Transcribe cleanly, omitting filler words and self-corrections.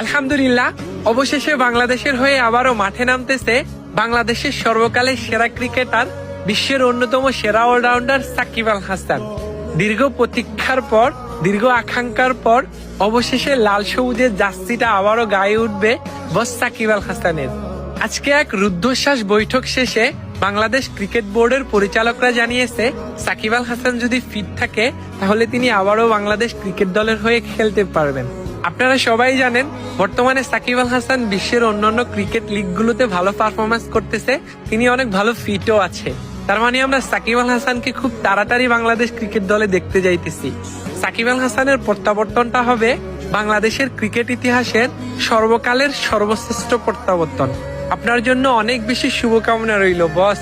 আলহামদুলিল্লাহ, অবশেষে বাংলাদেশের হয়ে আবারও মাঠে নামতেছে বাংলাদেশের সর্বকালের সেরা ক্রিকেটার, বিশ্বের অন্যতম সেরা অলরাউন্ডার সাকিব আল হাসান। দীর্ঘ প্রতীক্ষার পর, দীর্ঘ আকাঙ্ক্ষার পর অবশেষে লাল সবুজের জার্সিটা আবারও গায়ে উঠবে বস সাকিব আল হাসানের। আজকে এক রুদ্ধশ্বাস বৈঠক শেষে বাংলাদেশ ক্রিকেট বোর্ডের পরিচালকরা জানিয়েছে, সাকিব আল হাসান যদি ফিট থাকে তাহলে তিনি আবারও বাংলাদেশ ক্রিকেট দলের হয়ে খেলতে পারবেন। আপনারা সবাই জানেন, বর্তমানে সাকিব আল হাসান বিশ্বের অন্যান্য ক্রিকেট লিগগুলোতে ভালো পারফরমেন্স করতেছে, তিনি অনেক ভালো ফিটও আছে। তার মানে আমরা সাকিব আল হাসানকে খুব তাড়াতাড়ি বাংলাদেশ ক্রিকেট দলে দেখতে যাইতেছি। সাকিব আল হাসানের প্রত্যাবর্তনটা হবে বাংলাদেশের ক্রিকেট ইতিহাসের সর্বকালের সর্বশ্রেষ্ঠ প্রত্যাবর্তন। আপনার জন্য অনেক বেশি শুভকামনা রইল বস।